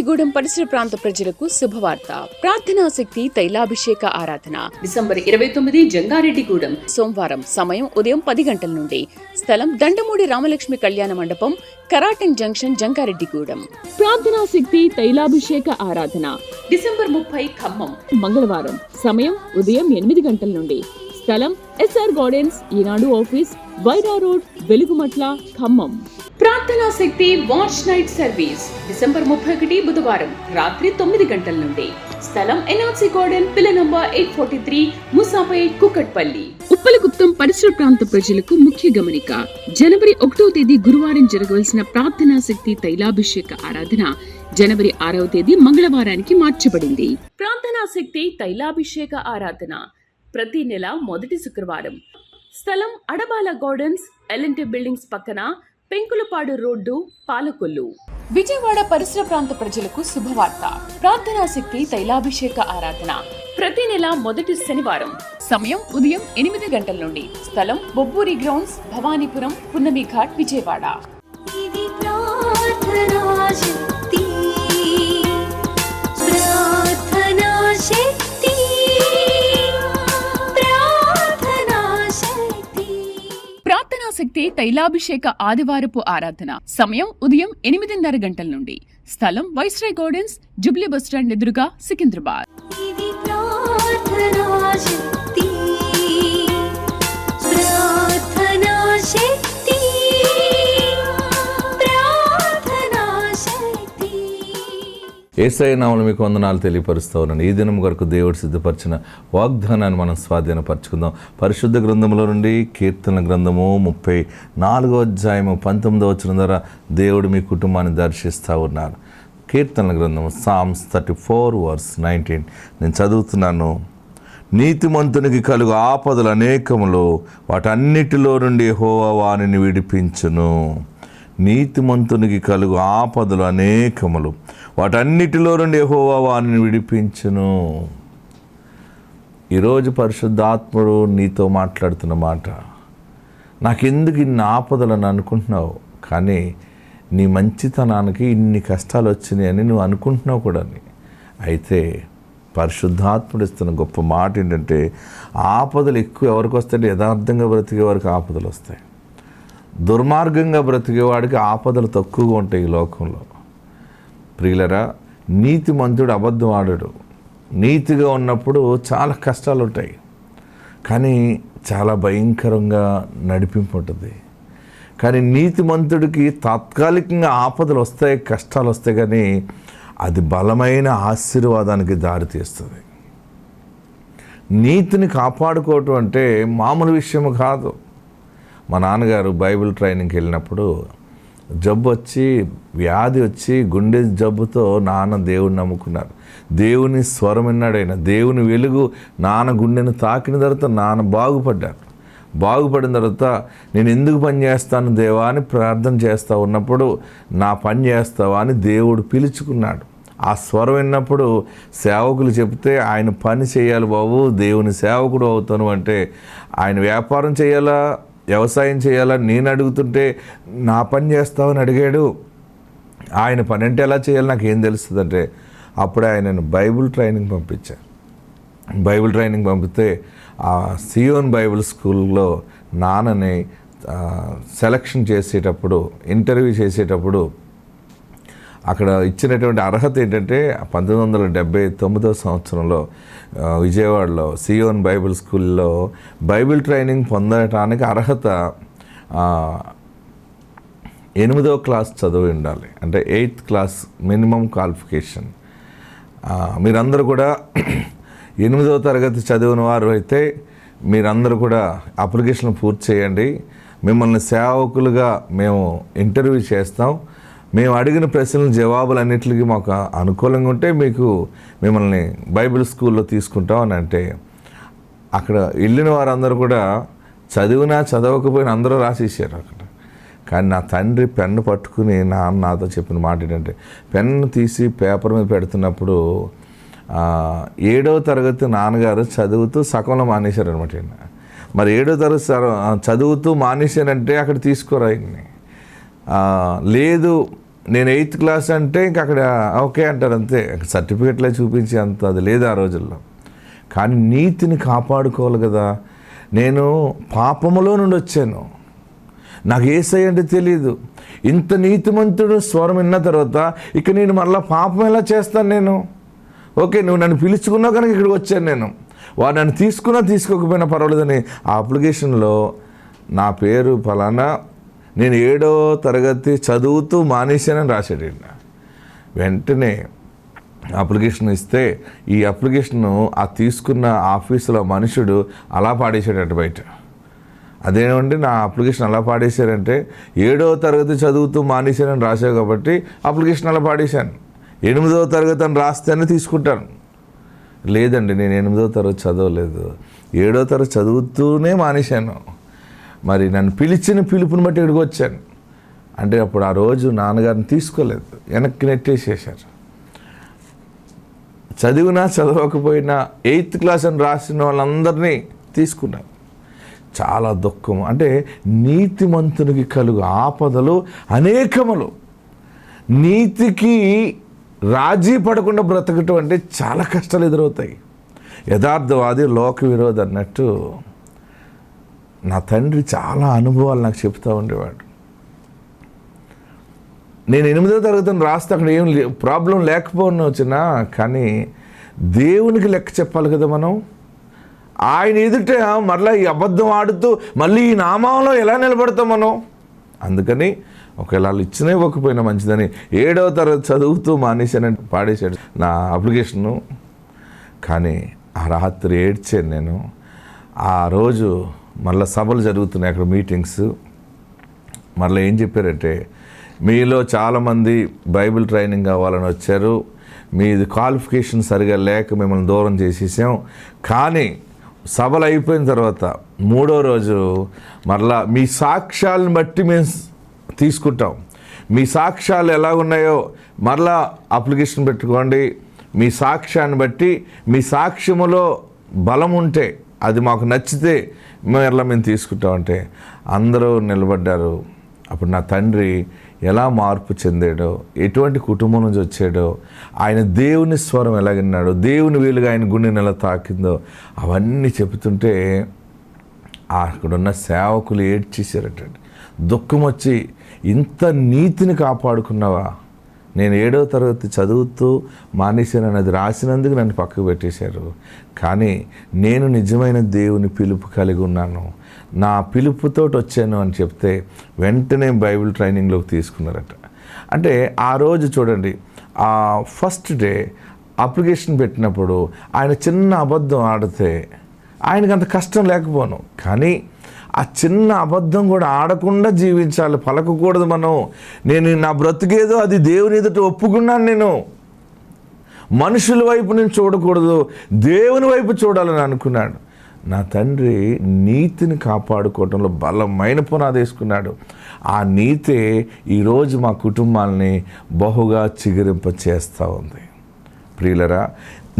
జంగారెడ్డిగూడెం పరిసర ప్రాంత ప్రజలకు శుభవార్త. ప్రార్థనా శక్తి తైలాభిషేక ఆరాధన డిసెంబర్ 29 జంగారెడ్డిగూడెం సోమవారం. సమయం ఉదయం 10 గంటల నుండి. స్థలం దండమూడి రామలక్ష్మి కళ్యాణ మండపం, కరాటంగ్ జంక్షన్, జంగారెడ్డిగూడెం. ప్రార్థనా శక్తి తైలాభిషేక ఆరాధన డిసెంబర్ 30 ఖమ్మం మంగళవారం. సమయం ఉదయం 8 గంటల నుండి. స్థలం SR గార్డెన్స్, ఈనాడు ఆఫీస్, వైరా రోడ్, వెలుగుమట్ల, ఖమ్మం. ప్రార్థనా శక్తి వాచ్ నైట్ సర్వీస్ డిసెంబర్ 31 బుధవారం రాత్రి 9 గంటల నుండి. స్థలం NRC గార్డెన్, పిల్ల నంబర్ 843, ముసాపేట్, కుకట్పల్లి. ఉప్పలగుప్తం పరిసర ప్రాంత ప్రజలకు ముఖ్య గమనిక. జనవరి 1వ తేదీ గురువారం జరగవలసిన ప్రార్థనా శక్తి తైలాభిషేక ఆరాధన జనవరి 6వ తేదీ మంగళవారానికి మార్చబడింది. ప్రార్థనా శక్తి తైలాభిషేక ఆరాధన ప్రతి నెల మొదటి శుక్రవారం. స్థలం అడబాల గార్డెన్స్, LNT బిల్డింగ్స్ పక్కన, పెంకులపాడు రోడ్డు, పాలకొల్లు. విజయవాడ పరిసర ప్రాంత ప్రజలకు శుభవార్త. ప్రార్థనా శక్తి తైలాభిషేక ఆరాధన ప్రతి నెల మొదటి శనివారం. సమయం ఉదయం 8 గంటల నుండి. స్థలం బొబ్బూరి గ్రౌండ్స్, భవానీపురం, పున్నమి ఘాట్, విజయవాడ. శక్తి తైలాభిషేక ఆదివారపు ఆరాధన సమయం ఉదయం 8:30 గంటల నుండి. స్థలం వైస్రాయ్ గార్డెన్స్, జుబ్లీ బస్టాండ్ ఎదురుగా, సికింద్రాబాద్. యేసయ్య నామములో మీకు వందనాలు తెలియపరుస్తూ ఉన్నాను. ఈ దినం కొరకు దేవుడు సిద్ధపరిచిన వాగ్దానాన్ని మనం స్వాధీనపరచుకుందాం. పరిశుద్ధ గ్రంథంలో నుండి కీర్తన గ్రంథము 34వ అధ్యాయము 19వ వచనం ద్వారా దేవుడు మీ కుటుంబాన్ని దర్శిస్తూ ఉన్నారు. కీర్తన గ్రంథము Psalms 34:19 నేను చదువుతున్నాను. నీతిమంతునికి కలుగు ఆపదలు అనేకములు, వాటన్నిటిలో నుండి యెహోవా వానిని విడిపించును. నీతిమంతునికి కలుగు ఆపదలు అనేకములు, వాటన్నిటిలో నుండి యెహోవా వానిని విడిపించును. ఈరోజు పరిశుద్ధాత్ముడు నీతో మాట్లాడుతున్న మాట, నాకెందుకు ఇన్ని ఆపదలను అనుకుంటున్నావు, కానీ నీ మంచితనానికి ఇన్ని కష్టాలు వచ్చినాయి అని నువ్వు అనుకుంటున్నావు కూడా. అయితే పరిశుద్ధాత్ముడు ఇస్తున్న గొప్ప మాట ఏంటంటే, ఆపదలు ఎక్కువ ఎవరికి వస్తాయంటే యథార్థంగా బ్రతికే వారికి ఆపదలు వస్తాయి. దుర్మార్గంగా బ్రతికేవాడికి ఆపదలు తక్కువగా ఉంటాయి ఈ లోకంలో. ప్రియులరా, నీతిమంతుడు అబద్ధం ఆడడు. నీతిగా ఉన్నప్పుడు చాలా కష్టాలు ఉంటాయి, కానీ చాలా భయంకరంగా నడిపింపు ఉంటుంది. కానీ నీతిమంతుడికి తాత్కాలికంగా ఆపదలు వస్తాయి, కష్టాలు వస్తాయి, కానీ అది బలమైన ఆశీర్వాదానికి దారితీస్తుంది. నీతిని కాపాడుకోవటం అంటే మామూలు విషయం కాదు. మా నాన్నగారు బైబిల్ ట్రైనింగ్కి వెళ్ళినప్పుడు జబ్బు వచ్చి, వ్యాధి వచ్చి, గుండె జబ్బుతో నాన్న దేవుడిని నమ్ముకున్నారు. దేవుని స్వరం విన్నాడు ఆయన. దేవుని వెలుగు నాన్న గుండెను తాకిన తర్వాత నాన్న బాగుపడ్డారు. బాగుపడిన తర్వాత నేను ఎందుకు పని చేస్తాను దేవా అని ప్రార్థన చేస్తూ ఉన్నప్పుడు, నా పని చేస్తావా అని దేవుడు పిలుచుకున్నాడు. ఆ స్వరం విన్నప్పుడు సేవకులు చెప్తే ఆయన పని చేయాలి బాబు, దేవుని సేవకుడు అవుతాను అంటే, ఆయన వ్యాపారం చేయాలా, వ్యవసాయం చేయాలా నేను అడుగుతుంటే నా పని చేస్తావని అడిగాడు. ఆయన పని అంటే ఎలా చేయాలి నాకేం తెలుస్తుందంటే, అప్పుడే ఆయనను బైబిల్ ట్రైనింగ్ పంపించారు. బైబిల్ ట్రైనింగ్ పంపితే ఆ సియోన్ బైబిల్ స్కూల్లో నాన్నని సెలక్షన్ చేసేటప్పుడు, ఇంటర్వ్యూ చేసేటప్పుడు అక్కడ ఇచ్చినటువంటి అర్హత ఏంటంటే, 1979వ సంవత్సరంలో విజయవాడలో సియోన్ బైబిల్ స్కూల్లో బైబిల్ ట్రైనింగ్ పొందటానికి అర్హత 8వ క్లాస్ చదివి ఉండాలి. అంటే 8th క్లాస్ మినిమం క్వాలిఫికేషన్. మీరందరూ కూడా 8వ తరగతి చదివిన వారు అయితే మీరందరూ కూడా అప్లికేషన్ పూర్తి చేయండి. మిమ్మల్ని సేవకులుగా మేము ఇంటర్వ్యూ చేస్తాం. మేము అడిగిన ప్రశ్నల జవాబులన్నిటికీ మాకు అనుకూలంగా ఉంటే మిమ్మల్ని బైబిల్ స్కూల్లో తీసుకుంటాం అని అంటే, అక్కడ వెళ్ళిన వారందరూ కూడా చదివినా చదవకపోయినా అందరూ రాసేసారు అక్కడ. కానీ నా తండ్రి పెన్ను పట్టుకుని నాతో చెప్పిన మాట ఏంటంటే, పెన్ను తీసి పేపర్ మీద పెడుతున్నప్పుడు 7వ తరగతి నాన్నగారు చదువుతూ సగంలో మానేశారు అనమాట. మరి 7వ తరగతి చదువుతూ మానేశానంటే అక్కడ తీసుకోరా ఆయన్ని. లేదు నేను 8th క్లాస్ అంటే ఇంక అక్కడ ఓకే అంటారు అంతే, సర్టిఫికెట్లే చూపించి అంత అది లేదు ఆ రోజుల్లో. కానీ నీతిని కాపాడుకోవాలి కదా. నేను పాపములో నుండి వచ్చాను, నాకు యేసయ్య అంటే తెలియదు. ఇంత నీతిమంతుడు స్వరం విన్న తర్వాత ఇక నేను మళ్ళీ పాపం ఎలా చేస్తాను నేను? ఓకే, నువ్వు నన్ను పిలుచుకున్నావు కనుక ఇక్కడికి వచ్చాను నేను. వాడు నన్ను తీసుకున్నా తీసుకోకపోయినా పర్వాలేదని ఆ అప్లికేషన్లో నా పేరు ఫలానా, నేను 7వ తరగతి చదువుతూ మానేశానని రాశాడు. వెంటనే అప్లికేషన్ ఇస్తే ఈ అప్లికేషను ఆ తీసుకున్న ఆఫీసులో మనుషుడు అలా పాడేశాడట బయట. అదేమంటే నా అప్లికేషన్ అలా పాడేశారంటే 7వ తరగతి చదువుతూ మానేశానని రాశావు కాబట్టి అప్లికేషన్ అలా పాడేశాను. 8వ తరగతి అని రాస్తేనే తీసుకుంటాను. లేదండి, నేను 8వ తరగతి చదవలేదు, 7వ తరగతి చదువుతూనే మానేశాను. మరి నన్ను పిలిచిన పిలుపుని బట్టి ఇక్కడికి వచ్చాను అంటే అప్పుడు ఆ రోజు నాన్నగారిని తీసుకోలేదు, వెనక్కి నెట్టేసేసారు. చదివినా చదవకపోయినా 8th క్లాస్ అని రాసిన వాళ్ళందరినీ తీసుకున్నారు. చాలా దుఃఖం. అంటే నీతిమంతునికి కలుగు ఆపదలు అనేకములు. నీతికి రాజీ పడకుండా బ్రతకటం అంటే చాలా కష్టాలు ఎదురవుతాయి. యథార్థవాది లోక విరోధి అన్నట్టు నా తండ్రి చాలా అనుభవాలు నాకు చెప్తూ ఉండేవాడు. నేను 8వ తరగతిని రాస్తే అక్కడ ఏం ప్రాబ్లం లేకపోయినా వచ్చినా, కానీ దేవునికి లెక్క చెప్పాలి కదా మనం. ఆయన ఎదుట మరలా ఈ అబద్ధం ఆడుతూ మళ్ళీ ఈ నామంలో ఎలా నిలబడతాం మనం? అందుకని ఒకవేళ వాళ్ళు ఇచ్చినా ఇవ్వకపోయినా మంచిదని 7వ తరగతి చదువుతూ మానేశానని పాడేశాడు నా అప్లికేషను. కానీ ఆ రాత్రి ఏడ్చాను నేను. ఆ రోజు మళ్ళీ సభలు జరుగుతున్నాయి అక్కడ, మీటింగ్స్. మళ్ళీ ఏం చెప్పారంటే, మీలో చాలామంది బైబిల్ ట్రైనింగ్ కావాలని వచ్చారు, మీది క్వాలిఫికేషన్ సరిగా లేక మిమ్మల్ని దూరం చేసేసాం. కానీ సభలు అయిపోయిన తర్వాత 3వ రోజు మరలా మీ సాక్ష్యాలను బట్టి మేము తీసుకుంటాం, మీ సాక్ష్యాలు ఎలా ఉన్నాయో మరలా అప్లికేషన్ పెట్టుకోండి, మీ సాక్ష్యాన్ని బట్టి మీ సాక్ష్యములో బలం ఉంటే అది మాకు నచ్చితే మేము తీసుకుంటామంటే అందరూ నిలబడ్డారు. అప్పుడు నా తండ్రి ఎలా మార్పు చెందాడో, ఎటువంటి కుటుంబం నుంచి వచ్చాడో, ఆయన దేవుని స్వరం ఎలా విన్నాడో, దేవుని వీలుగా ఆయన గుండెని ఎలా తాకిందో అవన్నీ చెబుతుంటే అక్కడున్న సేవకులు ఏడ్చేసారట. దుఃఖం వచ్చి, ఇంత నీతిని కాపాడుకున్నావా? నేను 7వ తరగతి చదువుతూ మానేశానని అది రాసినందుకు నన్ను పక్కకు పెట్టేశారు, కానీ నేను నిజమైన దేవుని పిలుపు కలిగి ఉన్నాను, నా పిలుపుతో వచ్చాను అని చెప్తే వెంటనే బైబిల్ ట్రైనింగ్లోకి తీసుకున్నారట. అంటే ఆ రోజు చూడండి, ఆ ఫస్ట్ డే అప్లికేషన్ పెట్టినప్పుడు ఆయన చిన్న అబద్ధం ఆడితే ఆయనకు అంత కష్టం లేకపోను, కానీ ఆ చిన్న అబద్ధం కూడా ఆడకుండా జీవించాలి, పలకకూడదు మనం. నేను నా బ్రతికేదో అది దేవుని ఎదుట ఒప్పుకున్నాను, నేను మనుషుల వైపు నేను చూడకూడదు, దేవుని వైపు చూడాలని అనుకున్నాడు. నా తండ్రి నీతిని కాపాడుకోవడంలో బలమైన పునాది వేసుకున్నాడు. ఆ నీతే ఈరోజు మా కుటుంబాలని బహుగా చిగురింప చేస్తూ ఉంది. ప్రియులరా,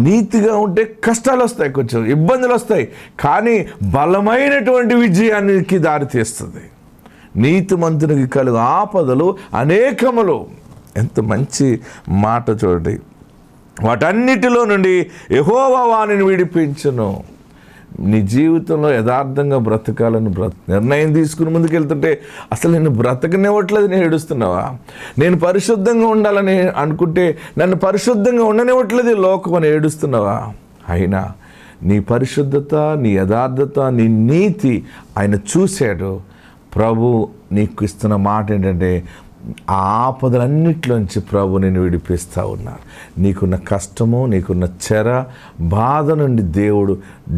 నీతిగా ఉంటే కష్టాలు వస్తాయి, కొంచెం ఇబ్బందులు వస్తాయి, కానీ బలమైనటువంటి విజయానికి దారితీస్తుంది. నీతిమంతునికి కలుగు ఆపదలు అనేకములు. ఎంత మంచి మాట చూడండి. వాటన్నిటిలో నుండి యెహోవా వానిని విడిపించును. నీ జీవితంలో యథార్థంగా బ్రతకాలని నిర్ణయం తీసుకుని ముందుకెళ్తుంటే అసలు నేను బ్రతకనివ్వట్లేదు, నేను ఏడుస్తున్నావా? నేను పరిశుద్ధంగా ఉండాలని అనుకుంటే నన్ను పరిశుద్ధంగా ఉండనివ్వట్లేదు ఈ లోకం అని ఏడుస్తున్నావా? అయినా నీ పరిశుద్ధత, నీ యథార్థత, నీ నీతి ఆయన చూశాడు. ప్రభు నీకు ఇస్తున్న మాట ఏంటంటే, ఆ ఆపదలన్నిటిలోంచి ప్రభు నేను విడిపిస్తూ ఉన్నారు. నీకున్న కష్టము, నీకున్న చెర, బాధ నుండి దేవుడు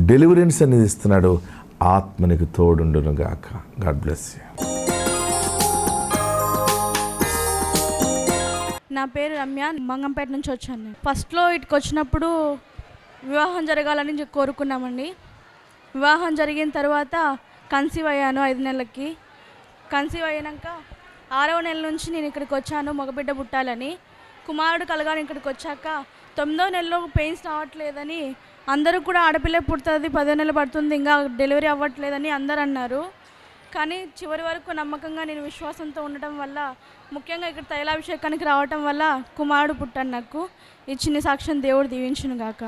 డెలివరెన్స్ అనేది ఇస్తున్నాడు. ఆత్మ నీకు తోడుండును గాక. God bless you. నా పేరు రమ్య, మంగంపేట నుంచి వచ్చాను. నేను ఫస్ట్లో ఇటుకు వచ్చినప్పుడు వివాహం జరగాలని కోరుకున్నామండి. వివాహం జరిగిన తర్వాత కన్సీవ్ అయ్యాను. 5 నెలలకి కన్సీవ్ అయినాక 6వ నెల నుంచి నేను ఇక్కడికి వచ్చాను మగబిడ్డ పుట్టాలని. కుమారుడు కలగాలని ఇక్కడికి వచ్చాక 9వ నెలలో పెయిన్స్ రావట్లేదని, అందరూ కూడా ఆడపిల్ల పుడుతుంది 10వ నెల పడుతుంది ఇంకా డెలివరీ అవ్వట్లేదని అందరు అన్నారు. కానీ చివరి వరకు నమ్మకంగా నేను విశ్వాసంతో ఉండటం వల్ల, ముఖ్యంగా ఇక్కడ తైలాభిషేకానికి రావటం వల్ల కుమారుడు పుట్టాడు నాకు. ఈ చిన్న సాక్ష్యం దేవుడు దీవించును గాక.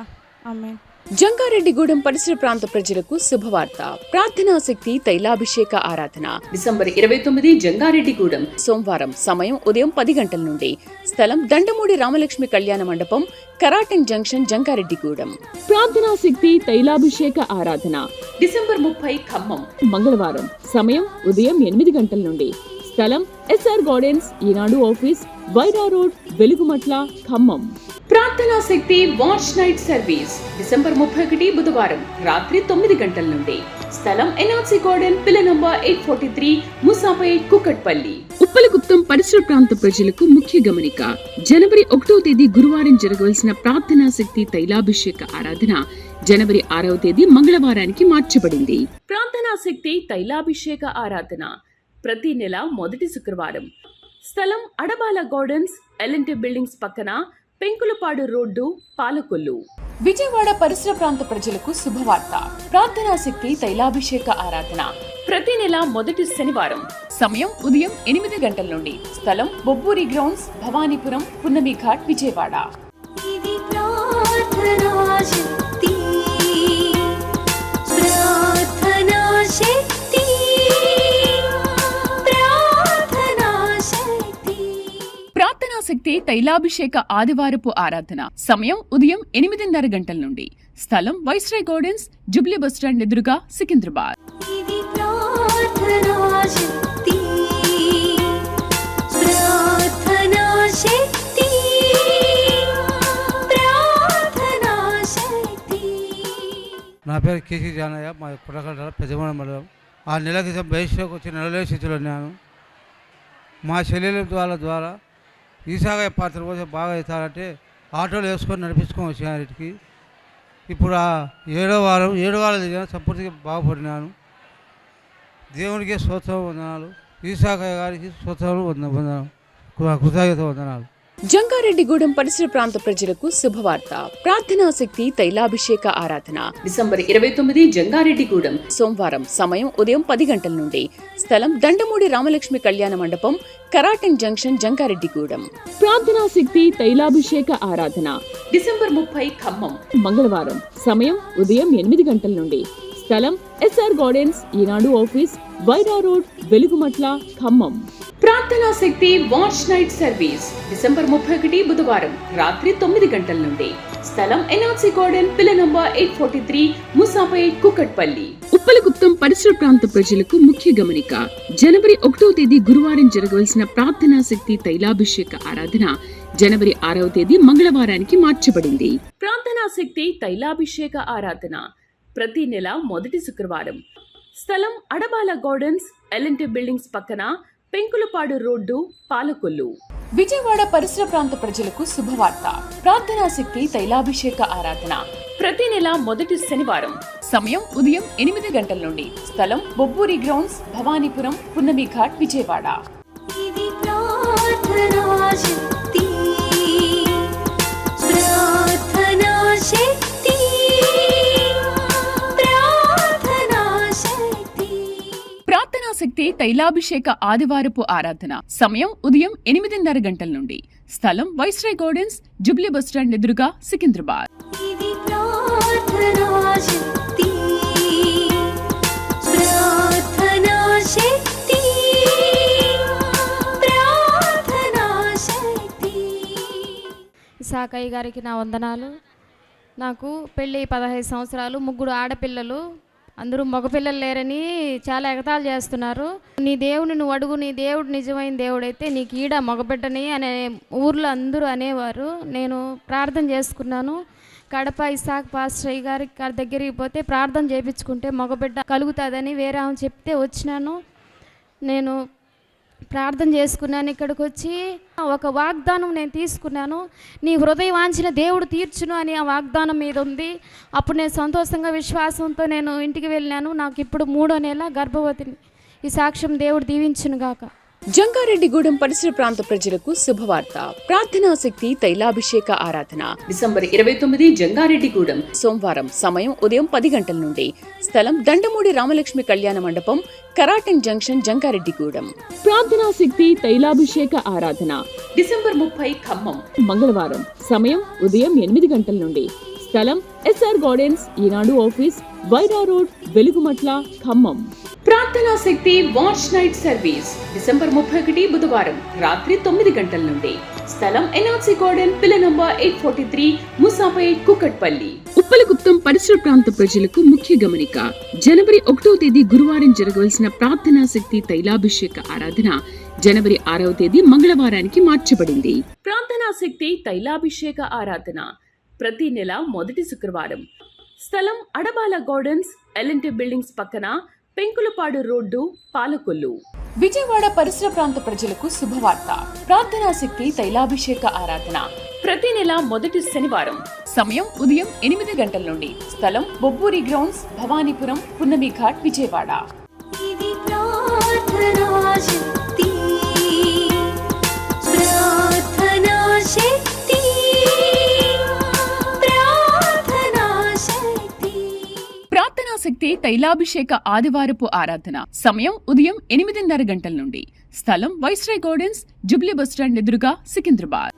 ఆమేన్. జంగారెడ్డిగూడెం పరిసర ప్రాంత ప్రజలకు శుభవార్త. ప్రార్థనాశక్తి తైలాభిషేక ఆరాధన డిసెంబర్ 29 జంగారెడ్డిగూడెం సోమవారం. సమయం ఉదయం 10 గంటల నుండి. స్థలం దండమూడి రామలక్ష్మి కళ్యాణ మండపం, కరాటన్ జంక్షన్, జంగారెడ్డిగూడెం. ప్రార్థనాశక్తి తైలాభిషేక ఆరాధన డిసెంబర్ 30 ఖమ్మం మంగళవారం. సమయం ఉదయం 8 గంటల నుండి. స్థలం ఎస్ఆర్ గార్డెన్స్, ఈనాడు ఆఫీస్, వైరా రోడ్, వెలుగుమట్ల, ఖమ్మం. ప్రార్థనా శక్తి వాచ్ నైట్ సర్వీస్ డిసెంబర్ 31 బుధవారం రాత్రి 9 గంటల నుండి. స్థలం ఎన్ఆర్సీ గార్డెన్, పిల్ల నంబర్ 843, ముసాపేట్, కుకట్పల్లి. ఉప్పలగుప్తం పరిసర ప్రాంత ప్రజలకు ముఖ్య గమనిక. జనవరి 1వ తేదీ గురువారం జరగవలసిన ప్రార్థనా శక్తి తైలాభిషేక ఆరాధన జనవరి 6వ తేదీ మంగళవారానికి మార్చబడింది. ప్రార్థనా శక్తి తైలాభిషేక ఆరాధన ప్రతి నెల మొదటి శుక్రవారం. స్థలం అడబాల గార్డెన్స్, ఎల్ఎన్టీ బిల్డింగ్స్ పక్కన, పెంకులపాడు రోడ్డు, పాలకొల్లు. విజయవాడ పరిసర ప్రాంత ప్రజలకు శుభవార్త. ప్రార్థనా శక్తి తైలాభిషేక ఆరాధన ప్రతి నెల మొదటి శనివారం. సమయం ఉదయం 8 గంటల నుండి. స్థలం బొబ్బూరి గ్రౌండ్స్, భవానీపురం, పున్నమి ఘాట్, విజయవాడ. శక్తి తైలాభిషేక ఆదివారపు ఆరాధన సమయం ఉదయం 8:30 గంటల నుండి. స్థలం వైస్రాయ్ గార్డెన్స్, జుబ్లీ బస్టాండ్ ఎదురుగా, సికింద్రాబాద్. నా పేరు కేసీ జానయ్య, మా పుట్టకట్ట పెద్దమూడ మండలం. ఆ నెల క్రితం బయటలోకి వచ్చి నెలలే స్థితిలో ఉన్నాను. మా చెల్లెల ద్వారా ఈసాగా పాత్ర కోసం బాగా అవుతారంటే ఆటోలు వేసుకొని నడిపించుకొని వచ్చాను ఇంటికి. ఇప్పుడు ఆ 7వ వారం దిగిన సంపూర్తిగా బాగుపడినాను. దేవునికి స్తోత్రం వందనాలు, ఈసాగా గారికి స్తోత్రం వందనాలు, కృతజ్ఞత వందనాలు. జంగారెడ్డిగూడెం పరిసర ప్రాంత ప్రజలకు శుభవార్త. ప్రార్థనా శక్తి తైలాభిషేక ఆరాధన డిసెంబర్ 29 జంగారెడ్డిగూడెం సోమవారం. సమయం ఉదయం 10 గంటల నుండి. స్థలం దండమూడి రామలక్ష్మి కళ్యాణ మండపం, కరాటన్ జంక్షన్, జంగారెడ్డిగూడెం. ప్రార్థనా శక్తి తైలాభిషేక ఆరాధన డిసెంబర్ 30 ఖమ్మం మంగళవారం. సమయం ఉదయం 8 గంటల నుండి. స్థలం ఎస్ఆర్ గార్డెన్స్, ఈనాడు ఆఫీస్, వైరా రోడ్, వెలుగుమట్ల, ఖమ్మం. ప్రార్థనా శక్తి వాచ్ నైట్ సర్వీస్ డిసెంబర్ 31 బుధవారం రాత్రి 9 గంటల నుండి. స్థలం ఎన్ఆర్సీ గార్డెన్, పిల్ల నంబర్ 843, ముసాపేట్, కుకట్పల్లి. ఉప్పలగుప్తం పరిసర ప్రాంత ప్రజలకు ముఖ్య గమనిక. జనవరి 1వ తేదీ గురువారం జరగవలసిన ప్రార్థనా శక్తి తైలాభిషేక ఆరాధన జనవరి 6వ తేదీ మంగళవారానికి మార్చబడింది. ప్రార్థనా శక్తి తైలాభిషేక ఆరాధన ప్రతి నెల మొదటి శుక్రవారం. స్థలం అడబాల గార్డెన్స్, ఎల్ఎన్టీ బిల్డింగ్స్ పక్కన, పెంకులపాడు రోడ్డు, పాలకొల్లు. విజయవాడ పరిసర ప్రాంత ప్రజలకు శుభవార్త. ప్రార్థనా శక్తి తైలాభిషేక ఆరాధన ప్రతి నెల మొదటి శనివారం. సమయం ఉదయం 8 గంటల నుండి. స్థలం బొబ్బూరి గ్రౌండ్స్, భవానీపురం, పున్నమి ఘాట్, విజయవాడ. శక్తి తైలాభిషేక ఆదివారపు ఆరాధన సమయం ఉదయం 8:30 గంటల నుండి. స్థలం వైస్రాయ్ గార్డెన్స్, జుబ్లీ బస్టాండ్ ఎదురుగా, సికింద్రాబాద్. సాకయ్య గారికి నా వందనాలు. నాకు పెళ్ళి 15 సంవత్సరాలు, 3 ఆడపిల్లలు. అందరూ మగపిల్లలు లేరని చాలా ఎగతాళి చేస్తున్నారు. నీ దేవుని నువ్వు అడుగు, నీ దేవుడు నిజమైన దేవుడైతే నీకు ఈడ మగబిడ్డని అనే ఊర్లో అందరూ అనేవారు. నేను ప్రార్థన చేసుకున్నాను. కడప ఇసాక్ పాస్టర్ గారి దగ్గరికి పోతే ప్రార్థన చేయించుకుంటే మగబిడ్డ కలుగుతుందని వేరే ఆమె చెప్తే వచ్చినాను. నేను ప్రార్థన చేసుకున్నాను. ఇక్కడికి వచ్చి ఒక వాగ్దానం నేను తీసుకున్నాను. నీ హృదయ వాంఛన దేవుడు తీర్చును అని ఆ వాగ్దానం మీద ఉంది. అప్పుడు నేను సంతోషంగా విశ్వాసంతో నేను ఇంటికి వెళ్ళినాను. నాకు ఇప్పుడు 3వ నెల గర్భవతిని. ఈ సాక్ష్యం దేవుడు దీవించును గాక. జంగారెడ్డిగూడెం పరిసర ప్రాంత ప్రజలకు శుభవార్త. ప్రార్థనాశక్తి తైలాభిషేక ఆరాధన డిసెంబర్ 29 జంగారెడ్డిగూడెం సోమవారం. సమయం ఉదయం 10 గంటల నుండి. స్థలం దండమూడి రామలక్ష్మి కళ్యాణ మండపం, కరాటన్ జంక్షన్, జంగారెడ్డిగూడెం. ప్రార్థనాశక్తి తైలాభిషేక ఆరాధన డిసెంబర్ 30 ఖమ్మం మంగళవారం. సమయం ఉదయం 8 గంటల నుండి. స్థలం ఎస్ఆర్ గార్డెన్స్, ఈనాడు ఆఫీస్, వైరా రోడ్, వెలుగుమట్ల, ఖమ్మం. ప్రార్థనా శక్తి వాచ్ నైట్ సర్వీస్ డిసెంబర్ 31 బుధవారం రాత్రి 9 గంటల నుండి. స్థలం ఎన్ఆర్సీ గార్డెన్, పిల్ల నంబర్ 843, ముసాపేట్, కుకట్పల్లి. ఉప్పలగుప్తం పరిసర ప్రాంత ప్రజలకు ముఖ్య గమనిక. జనవరి 1వ తేదీ గురువారం జరగవలసిన ప్రార్థనా శక్తి తైలాభిషేక ఆరాధన జనవరి 6వ తేదీ మంగళవారానికి మార్చబడింది. ప్రార్థనా శక్తి తైలాభిషేక ఆరాధన ప్రతి నెల మొదటి శుక్రవారం. స్థలం అడబాల గార్డెన్స్, ఎల్ఎన్టీ బిల్డింగ్స్ పక్కన, పెంకులపాడు రోడ్డు, పాలకొల్లు. విజయవాడ పరిసర ప్రాంత ప్రజలకు శుభవార్త. ప్రార్థనా శక్తి తైలాభిషేక ఆరాధన ప్రతి నెల మొదటి శనివారం. సమయం ఉదయం 8 గంటల నుండి. స్థలం బొబ్బూరి గ్రౌండ్స్, భవానీపురం, పున్నమి ఘాట్, విజయవాడ. శక్తి తైలాభిషేక ఆదివారపు ఆరాధన సమయం ఉదయం 8:30 గంటల నుండి. స్థలం వైస్రాయ్ గార్డెన్స్, జుబ్లీ బస్టాండ్ ఎదురుగా, సికింద్రాబాద్.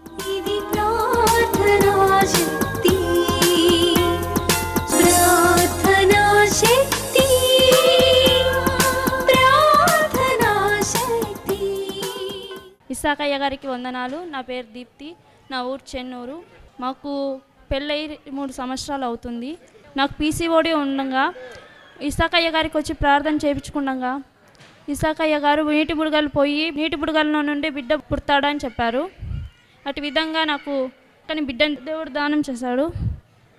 ఇసాకయ్య గారికి వందనాలు. నా పేరు దీప్తి, నా ఊరు చెన్నూరు. మాకు పెళ్ళై 3 సంవత్సరాలు అవుతుంది. నాకు పీసీఓడి ఉండగా ఇసాకయ్య గారికి వచ్చి ప్రార్థన చేయించుకుండగా ఇసాకయ్య గారు నీటి బుడగలు పోయి నీటి బుడగల నుండి బిడ్డ పుడతాడని చెప్పారు. అటు విధంగా నాకు కానీ బిడ్డని దేవుడు దానం చేశాడు.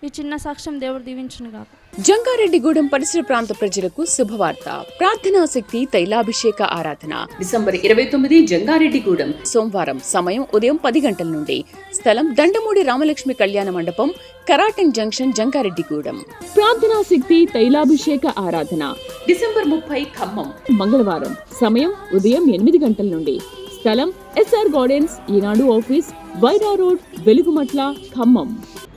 ఈ చిన్న సాక్ష్యం దేవుడు దీవించును గాక. జంగారెడ్డిగూడెం పరిసర ప్రాంత ప్రజలకు శుభవార్త. ప్రార్థనా శక్తి తైలాభిషేక ఆరాధన డిసెంబర్ 29 జంగారెడ్డిగూడెం సోమవారం. సమయం ఉదయం 10 గంటల నుండి. స్థలం దండమూడి రామలక్ష్మి కళ్యాణ మండపం, కరాటన్ జంక్షన్, జంగారెడ్డిగూడెం. ప్రార్థనా శక్తి తైలాభిషేక ఆరాధన డిసెంబర్ 30 ఖమ్మం మంగళవారం. సమయం ఉదయం 8 గంటల నుండి. స్థలం ఎస్ఆర్ గార్డెన్స్, ఈనాడు ఆఫీస్, వైరా రోడ్, వెలుగుమట్ల, ఖమ్మం.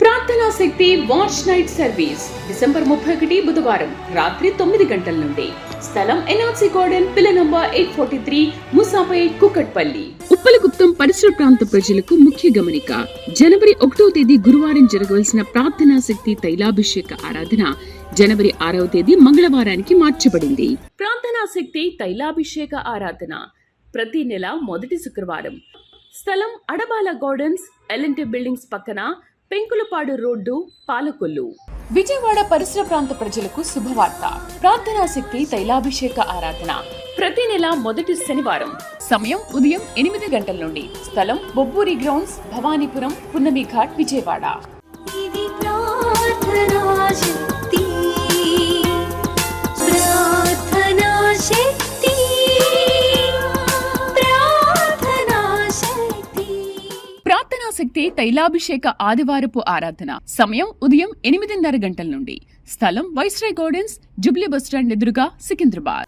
ప్రార్థనా శక్తి వాచ్ నైట్ సర్వీస్ డిసెంబర్ 31 బుధవారం రాత్రి 9 గంటల నుండి. స్థలం ఎన్ఆర్సీ గార్డెన్, పిల్ల నంబర్ 843, ముసాపేట్, కుకట్పల్లి. ఉప్పలగుప్తం పరిసర ప్రాంత ప్రజలకు ముఖ్య గమనిక. జనవరి 1వ తేదీ గురువారం జరగవలసిన ప్రార్థనా శక్తి తైలాభిషేక ఆరాధన జనవరి 6వ తేదీ మంగళవారానికి మార్చబడింది. ప్రార్థనా శక్తి తైలాభిషేక ఆరాధన ప్రతి నెల మొదటి శుక్రవారం. స్థలం అడబాల గార్డెన్స్, ఎల్ఎన్టీ బిల్డింగ్స్ పక్కన, పెంకులపాడు రోడ్డు, పాలకొల్లు. విజయవాడ పరిసర ప్రాంత ప్రజలకు శుభవార్త. ప్రార్థనా శక్తి తైలాభిషేక ఆరాధన ప్రతి నెల మొదటి శనివారం. సమయం ఉదయం 8 గంటల నుండి. స్థలం బొబ్బూరి గ్రౌండ్స్, భవానీపురం, పున్నమి ఘాట్, విజయవాడ. శక్తి తైలాభిషేక ఆదివారపు ఆరాధన సమయం ఉదయం 8:30 గంటల నుండి. స్థలం వైస్రాయ్ గార్డెన్స్, జుబ్లీ బస్టాండ్ ఎదురుగా, సికింద్రాబాద్.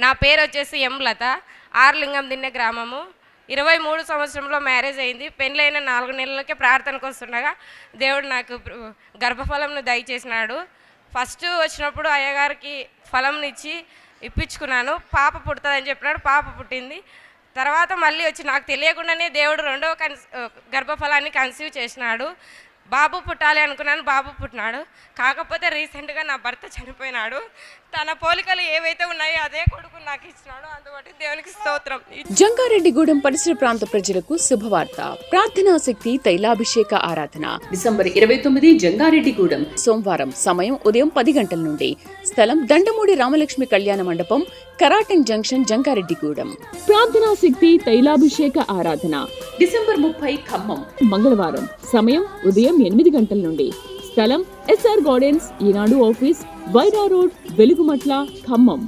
నా పేరు వచ్చేసి ఎం లత, ఆర్లింగం దిన్నె గ్రామము. 23 సంవత్సరంలో మ్యారేజ్ అయింది. పెళ్ళైన 4 నెలలకే ప్రార్థనకు వస్తుండగా దేవుడు నాకు గర్భఫలంను దయచేసినాడు. ఫస్ట్ వచ్చినప్పుడు అయ్యగారికి ఫలంనిచ్చి ఇప్పించుకున్నాను. పాప పుడుతుందని చెప్పినాడు, పాప పుట్టింది. తర్వాత మళ్ళీ వచ్చి నాకు తెలియకుండానే దేవుడు 2వ గర్భఫలాన్ని కన్సీవ్ చేసినాడు. బాబు పుట్టాలి అనుకున్నాను, బాబు పుట్టినాడు. కాకపోతే రీసెంట్గా నా భర్త చనిపోయినాడు. తన పోలికలు ఏవైతే ఉన్నాయో అదే కొడుకు నాకు ఇచ్చినాడు. అందుబట్టి దేవునికి స్తోత్రం. జంగారెడ్డిగూడెం పరిసర ప్రాంత ప్రజలకు శుభవార్త. ప్రార్థనా శక్తి తైలాభిషేక ఆరాధన డిసెంబర్ 29 జంగారెడ్డిగూడెం సోమవారం. సమయం ఉదయం 10 గంటల నుండి. స్థలం దండమూడి రామలక్ష్మి కళ్యాణ మండపం, కరాటన్ జంక్షన్, జంగారెడ్డిగూడెం. ప్రార్థనా శక్తి తైలాభిషేక ఆరాధన డిసెంబర్ 30 ఖమ్మం మంగళవారం. సమయం ఉదయం 8 గంటల నుండి. స్థలం ఎస్ఆర్ గార్డెన్స్, ఈనాడు ఆఫీస్, వైరా రోడ్, వెలుగుమట్ల, ఖమ్మం.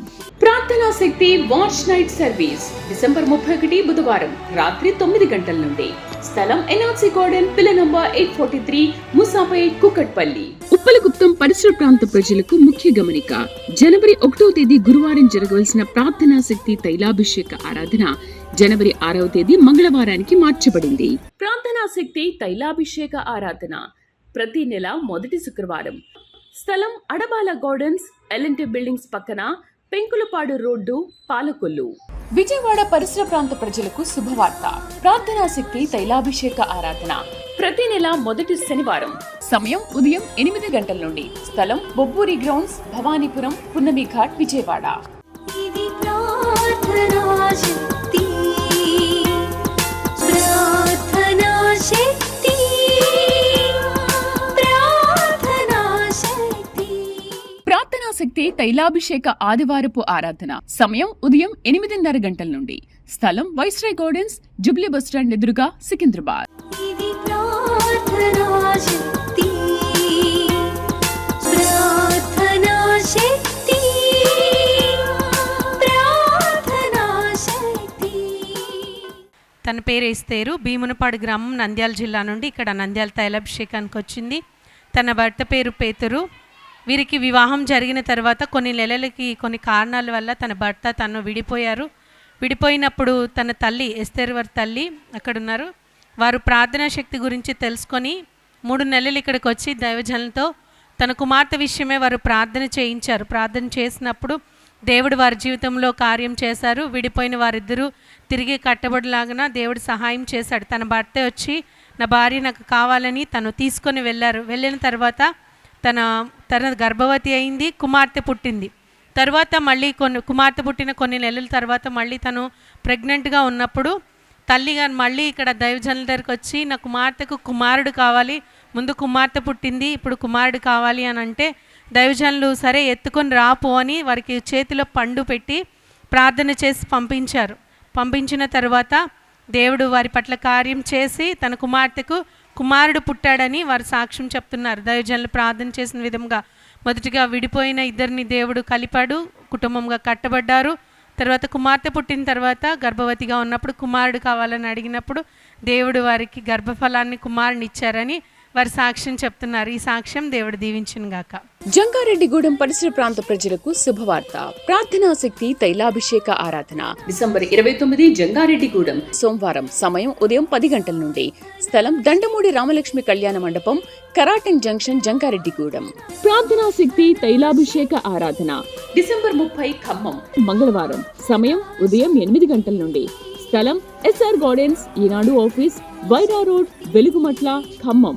ప్రార్థనా శక్తి వాచ్ నైట్ సర్వీస్ డిసెంబర్ 31 బుధవారం రాత్రి 9 గంటల నుండి. స్థలం ఎన్ఆర్సీ గార్డెన్ పిల్ల నంబర్ 843 ముసాపేట్ కుకట్పల్లి. ఉప్పలగుప్తం పరిసర ప్రాంత ప్రజలకు ముఖ్య గమనిక. జనవరి 1వ తేదీ గురువారం జరగవలసిన ప్రార్థనా శక్తి తైలాభిషేక ఆరాధన జనవరి 6వ తేదీ మంగళవారానికి మార్చబడింది. ప్రార్థనా శక్తి తైలాభిషేక ఆరాధన ప్రతి నెల మొదటి శుక్రవారం. స్థలం అడబాల గార్డెన్స్, ఎల్ఎన్టీ బిల్డింగ్స్ పక్కన, పెంకులపాడు రోడ్డు, పాలకొల్లు. విజయవాడ పరిసర ప్రాంత ప్రజలకు శుభవార్త. ప్రార్థనా శక్తి తైలాభిషేక ఆరాధన ప్రతి నెల మొదటి శనివారం. సమయం ఉదయం 8 గంటల నుండి. స్థలం బొబ్బూరి గ్రౌండ్స్, భవానీపురం, పున్నమి ఘాట్, విజయవాడ. ప్రార్థనా శక్తి తైలాభిషేక ఆదివారపు ఆరాధన సమయం ఉదయం 8:30 గంటల నుండి. స్థలం వైస్రాయ్ గార్డెన్స్, జుబ్లీ బస్టాండ్ ఎదురుగా, సికింద్రాబాద్. తన పేరు ఎస్తేరు, భీమునపాడు గ్రామం, నంద్యాల జిల్లా నుండి ఇక్కడ నంద్యాల తైలాభిషేకానికి వచ్చింది. తన భర్త పేరు పేతురు. వీరికి వివాహం జరిగిన తర్వాత కొన్ని నెలలకి కొన్ని కారణాల వల్ల తన భర్త తను విడిపోయారు. విడిపోయినప్పుడు తన తల్లి ఎస్తేరు వారి తల్లి అక్కడ ఉన్నారు. వారు ప్రార్థనా శక్తి గురించి తెలుసుకొని 3 నెలలు ఇక్కడికి వచ్చి దైవజనులతో తన కుమార్తె విషయమే వారు ప్రార్థన చేయించారు. ప్రార్థన చేసినప్పుడు దేవుడు వారి జీవితంలో కార్యం చేశారు. విడిపోయిన వారిద్దరూ తిరిగి కట్టబడిలాగా దేవుడు సహాయం చేశాడు. తన భర్త వచ్చి నా భార్య నాకు కావాలని తను తీసుకొని వెళ్ళారు. వెళ్ళిన తర్వాత తన గర్భవతి అయింది, కుమార్తె పుట్టింది. తర్వాత మళ్ళీ కుమార్తె పుట్టిన కొన్ని నెలల తర్వాత మళ్ళీ తను ప్రెగ్నెంట్గా ఉన్నప్పుడు తల్లిగా మళ్ళీ ఇక్కడ దైవజనుల దగ్గరికి వచ్చి నా కుమార్తెకు కుమారుడు కావాలి, ముందు కుమార్తె పుట్టింది, ఇప్పుడు కుమారుడు కావాలి అని అంటే దైవజనులు సరే ఎత్తుకొని రాపో అని వారికి చేతిలో పండు పెట్టి ప్రార్థన చేసి పంపించారు. పంపించిన తర్వాత దేవుడు వారి పట్ల కార్యం చేసి తన కుమార్తెకు కుమారుడు పుట్టాడని వారు సాక్ష్యం చెప్తున్నారు. దైవజనులు ప్రార్థన చేసిన విధంగా మొదటిగా విడిపోయిన ఇద్దరిని దేవుడు కలిపాడు, కుటుంబంగా కట్టబడ్డారు. తర్వాత కుమార్తె పుట్టిన తర్వాత గర్భవతిగా ఉన్నప్పుడు కుమారుడు కావాలని అడిగినప్పుడు దేవుడు వారికి గర్భఫలాన్ని కుమారుని ఇచ్చారని వారి సాక్ష్యం చెప్తున్నారు. ఈ సాక్ష్యం దేవుడు దీవించును గాక. జంగారెడ్డిగూడెం పరిసర ప్రాంత ప్రజలకు శుభవార్త. ప్రార్థనా శక్తి తైలాభిషేక ఆరాధన డిసెంబర్ 29 జంగారెడ్డిగూడెం సోమవారం. సమయం ఉదయం 10 గంటల నుండి. స్థలం దండమూడి రామలక్ష్మి కళ్యాణ మండపం, కరాటన్ జంక్షన్, జంగారెడ్డిగూడెం. ప్రార్థనా శక్తి తైలాభిషేక ఆరాధన డిసెంబర్ 30 ఖమ్మం మంగళవారం. సమయం ఉదయం 8 గంటల నుండి. స్థలం ఎస్ఆర్ గార్డెన్స్, ఈనాడు ఆఫీస్, వైరా రోడ్, వెలుగుమట్ల, ఖమ్మం.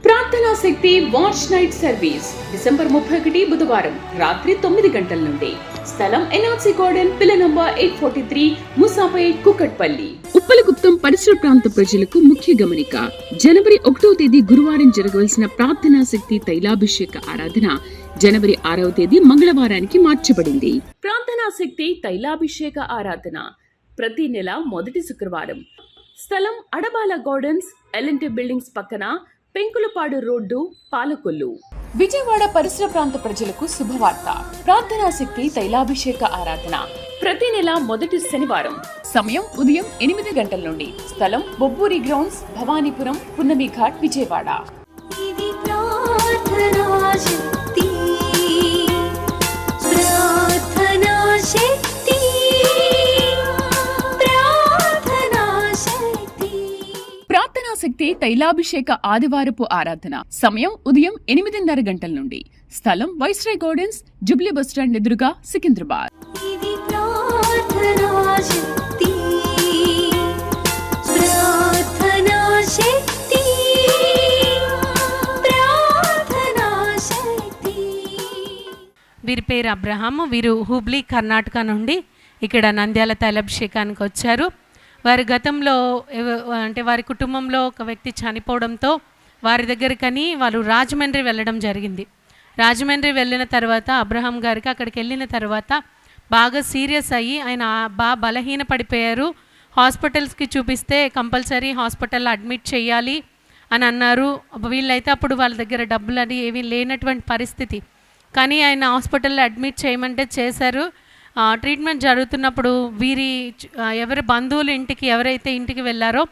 ప్రార్థనా శక్తి వాచ్ నైట్ సర్వీస్ డిసెంబర్ 31 బుధవారం రాత్రి 9 గంటల నుండి. స్థలం ఎన్ఆర్సీ గార్డెన్, పిల్ల నంబర్ 843, ముసాపేట్, కుకట్పల్లి. ఉప్పలగుప్తం పరిసర ప్రాంత ప్రజలకు ముఖ్య గమనిక. జనవరి 1వ తేదీ గురువారం జరగవలసిన ప్రార్థనా శక్తి తైలాభిషేక ఆరాధన జనవరి 6వ తేదీ మంగళవారానికి మార్చబడింది. ప్రార్థనా శక్తి తైలాభిషేక ఆరాధన ప్రతి నెల మొదటి శుక్రవారం. స్థలం అడబాల గార్డెన్స్, ఎల్ఎన్టీ బిల్డింగ్స్ పక్కన, పెంకులపాడు రోడ్డు, పాలకొల్లు. విజయవాడ పరిసర ప్రాంత ప్రజలకు శుభవార్త. ప్రార్థనా శక్తి తైలాభిషేక ఆరాధన ప్రతి నెల మొదటి శనివారం. సమయం ఉదయం 8 గంటల నుండి. స్థలం బొబ్బూరి గ్రౌండ్స్, భవానీపురం, పున్నమి ఘాట్, విజయవాడ. ప్రార్థనా శక్తి తైలాభిషేక ఆదివారపు ఆరాధన సమయం ఉదయం 8:30 గంటల నుండి. స్థలం వైస్రాయ్ గార్డెన్స్, జుబ్లీ బస్టాండ్ ఎదురుగా, సికింద్రాబాద్. వీరి పేరు అబ్రహాము. వీరు హుబ్లీ, కర్ణాటక నుండి ఇక్కడ నంద్యాల తైలాభిషేకానికి వచ్చారు. వారి గతంలో అంటే వారి కుటుంబంలో ఒక వ్యక్తి చనిపోవడంతో వారి దగ్గరికని వాళ్ళు రాజమండ్రి వెళ్ళడం జరిగింది. రాజమండ్రి వెళ్ళిన తర్వాత అబ్రహాం గారికి అక్కడికి వెళ్ళిన తర్వాత బాగా సీరియస్ అయ్యి ఆయన బాగా బలహీన పడిపోయారు. హాస్పిటల్స్కి చూపిస్తే కంపల్సరీ హాస్పిటల్లో అడ్మిట్ చేయాలి అని అన్నారు. వీళ్ళైతే అప్పుడు వాళ్ళ దగ్గర డబ్బులు అది ఏమీ లేనటువంటి పరిస్థితి. కానీ ఆయన హాస్పిటల్లో అడ్మిట్ చేయమంటే చేశారు. ట్రీట్మెంట్ జరుగుతున్నప్పుడు వీరి ఎవరి బంధువుల ఇంటికి ఎవరైతే ఇంటికి వెళ్ళారో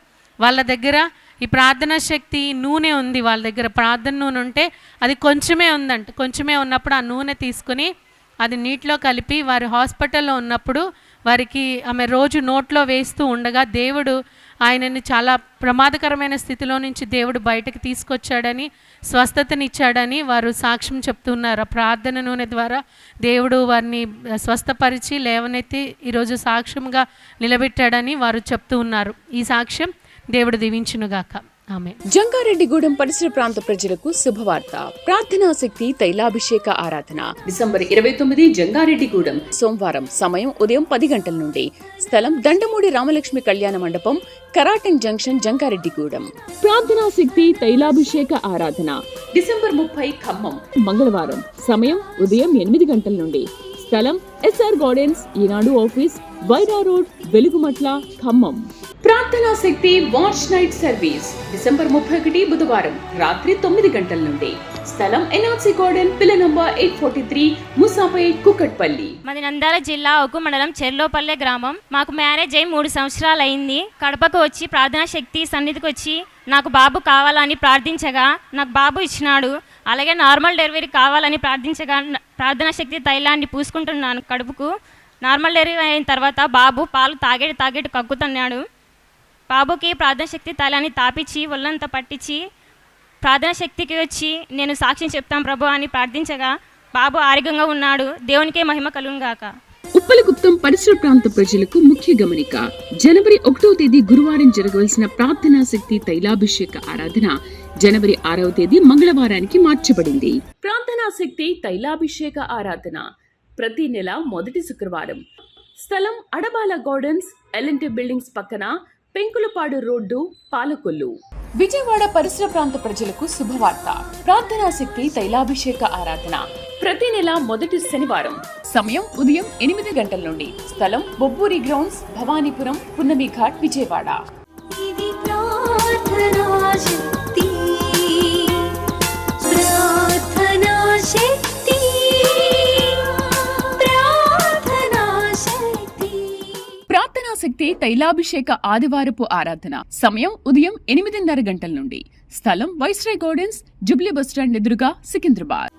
వాళ్ళ దగ్గర ఈ ప్రార్థనా శక్తి నూనె ఉంది, వాళ్ళ దగ్గర ప్రార్థన నూనె ఉంటే అది కొంచెమే ఉందంట. కొంచెమే ఉన్నప్పుడు ఆ నూనె తీసుకుని అది నీటిలో కలిపి వారి హాస్పిటల్లో ఉన్నప్పుడు వారికి ఆమె రోజు నోట్లో వేస్తూ ఉండగా దేవుడు ఆయనని చాలా ప్రమాదకరమైన స్థితిలో నుంచి దేవుడు బయటకు తీసుకొచ్చాడని, స్వస్థతనిచ్చాడని వారు సాక్ష్యం చెప్తున్నారు. ఆ ప్రార్థన నూనె ద్వారా దేవుడు వారిని స్వస్థపరిచి లేవనెత్తి ఈరోజు సాక్ష్యంగా నిలబెట్టాడని వారు చెప్తూ ఉన్నారు. ఈ సాక్ష్యం దేవుడు దీవించునుగాక. ఆమె. జంగారెడ్డిగూడెం పరిసర ప్రాంత ప్రజలకు శుభవార్త. ప్రార్థనా శక్తి తైలాభిషేక ఆరాధన డిసెంబర్ 29 జంగారెడ్డిగూడెం సోమవారం. సమయం ఉదయం 10 గంటల నుండి. స్థలం దండమూడి రామలక్ష్మి కళ్యాణ మండపం, కరాటంగ్ జంక్షన్, జంగారెడ్డిగూడెం. ప్రార్థనా శక్తి తైలాభిషేక ఆరాధన డిసెంబర్ 30 ఖమ్మం మంగళవారం. సమయం ఉదయం 8 గంటల నుండి. స్థలం SR గార్డెన్స్, ఈనాడు ఆఫీస్, వైరా రోడ్, వెలుగుమట్ల, ఖమ్మం. ప్రార్థనా శక్తి వాచ్ నైట్ సర్వీస్ డిసెంబర్ 31 బుధవారం రాత్రి 9 గంటల నుండి. స్థలం NRC గార్డెన్, పిల్ల నంబర్ 843, ముసాపేట్, కుకట్పల్లి. మాది నంద్యాల జిల్లా ఒగ్గు మండలం చెర్లోపల్లె గ్రామం. మాకు మ్యారేజ్ అయ్యి 3 సంవత్సరాలు అయింది. కడపకు వచ్చి ప్రార్థనా శక్తి సన్నిధికి వచ్చి నాకు బాబు కావాలని ప్రార్థించగా నాకు బాబు ఇచ్చినాడు. అలాగే నార్మల్ డెలివరీ కావాలని ప్రార్థించగా ప్రార్థనా శక్తి తైలాన్ని పూసుకుంటున్నాను కడుపుకు. నార్మల్ డెలివరీ అయిన తర్వాత బాబు పాలు తాగేటి కక్కుతున్నాడు. బాబుకి ప్రార్థనా శక్తి తైలాన్ని తాపించి ఒళ్ళంతా పట్టించి ప్రార్థనా శక్తికి వచ్చి నేను సాక్ష్యం చెప్తాను ప్రభు అని ప్రార్థించగా బాబు ఆరోగ్యంగా ఉన్నాడు. దేవునికే మహిమ కలుగుగాక. ఉప్పలగుప్తం పరిసర ప్రాంత ప్రజలకు ముఖ్య గమనిక. జనవరి 1వ తేదీ గురువారం జరగవలసిన ప్రార్థనా శక్తి తైలాభిషేక ఆరాధన జనవరి 6వ తేదీ మంగళవారానికి మార్చబడింది. ప్రార్థనా శక్తి తైలాభిషేక ఆరాధన ప్రతి నెల మొదటి శుక్రవారం. స్థలం అడబాల గార్డెన్స్, LNT బిల్డింగ్స్ పక్కన, పెంకులపాడు రోడ్డు, పాలకొల్లు. విజయవాడ పరిసర ప్రాంత ప్రజలకు శుభవార్త. ప్రార్థనా శక్తి తైలాభిషేక ఆరాధన ప్రతి నెల మొదటి శనివారం. సమయం ఉదయం 8 గంటల నుండి. స్థలం బొబ్బూరి గ్రౌండ్స్, భవానీపురం, పున్నమి ఘాట్, విజయవాడ. ప్రార్థనా శక్తి తైలాభిషేక ఆదివారపు ఆరాధన సమయం ఉదయం 8:30 గంటల నుండి. స్థలం వైస్రాయ్ గార్డెన్స్, జుబ్లీ బస్టాండ్ ఎదురుగా, సికింద్రాబాద్.